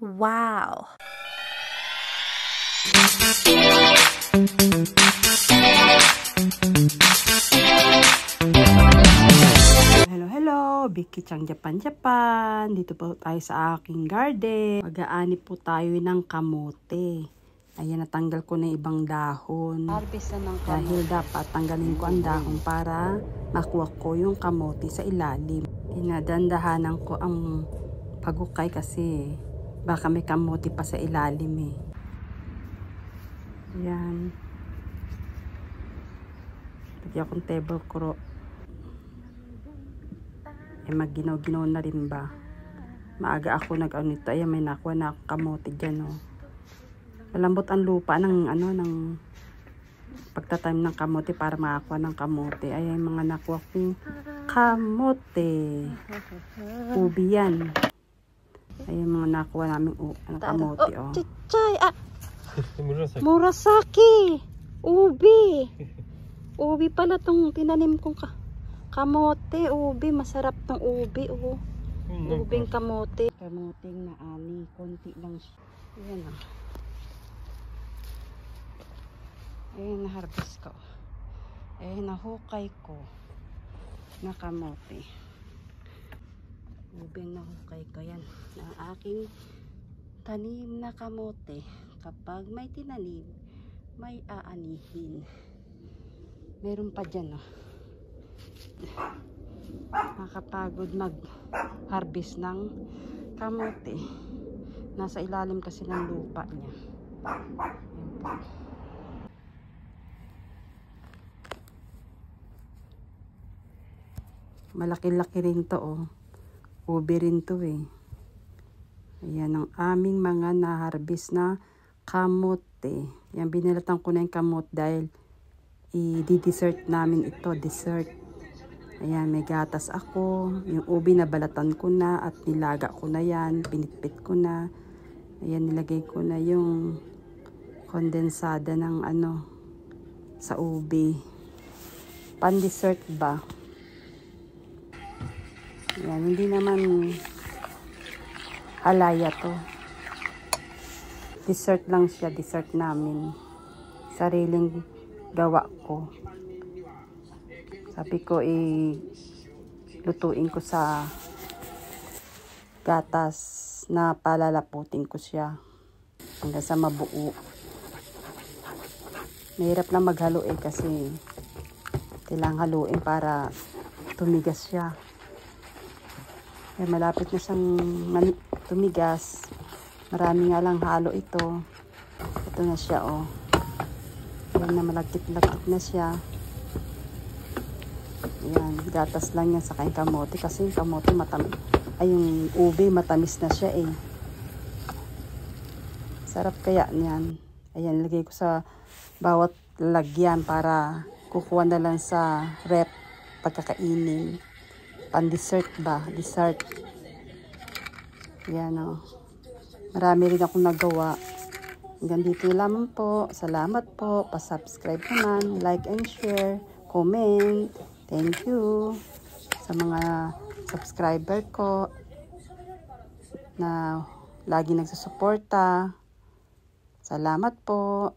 Wow! Hello, Vicky Chang Japan. Dito po tayo sa aking garden. Mag-aani po tayo ng kamote. Ayan, natanggal ko na ibang dahon. Harvest na ng kamote. Dahil dapat tanggalin ko ang dahon para makuha ko yung kamote sa ilalim. Inadandahanan ko ang pagukay kasi baka may kamote pa sa ilalim eh. Ayan. Lagyan akong table crow. Eh, magginaw-ginaw na rin ba? Maaga ako nag-ano ito. Ayan, may nakuha na akong kamote dyan, oh. Malambot ang lupa ng, ng pagtatanim ng kamote para makakuha ng kamote. Ayan, mga nakuha kong kamote. Ubi yan. Ayan, mga nakuha namin kamote, oh. Chichay! Ah! Murasaki! Ubi! Ubi pala tong tinanim kong kamote, ubi, masarap ng ubi, oh. Ubing kamote. Kamoting na ani, konti lang siya. Ayan, oh. Ayan, na-harvest ko. Ayan, nahukay ko na kamote. Ubing nahukay ko, yan. Na aking tanim na kamote. Kapag may tinanim, may aanihin. Meron pa dyan, oh. Nakakapagod mag-harvest ng kamote. Nasa ilalim kasi ng lupa niya. Malaki-laki rin to, oh. Ubi rin to, eh. Ayan ang aming mga na-harvest na kamote. Yan, binalatan ko na yung kamote dahil i-dessert namin ito, dessert. Ayan, may gatas ako. Yung ubi na balatan ko na at nilaga ko na yan. Pinitpit ko na. Ayan, nilagay ko na yung kondensada ng sa ubi. Pan-dessert ba? Ayan, hindi naman halaya to. Dessert lang siya, dessert namin. Sariling gawa ko. Sabi ko lutuin ko sa gatas na palalaputin ko siya hanggang sa mabuo. Mahirap lang maghalo kasi kailangan haluin para tumigas siya. Eh, malapit na siyang tumigas. Marami nga lang halo ito. Ito na siya, oh. Ayan na, malagkit-lagkit na siya. Ayan, gatas lang yan sa kanyang kamote kasi yung kamote yung ubi matamis na siya, eh. Sarap kaya niyan. Ayan, lagay ko sa bawat lagyan para kukuha na lang sa rep pagkakainin. Pan-dessert ba? Dessert. Ayan, oh. Marami rin akong nagawa. Hanggang dito lamang po. Salamat po. Pa-subscribe naman. Like and share. Comment. Thank you sa mga subscriber ko na lagi nagsusuporta. Salamat po.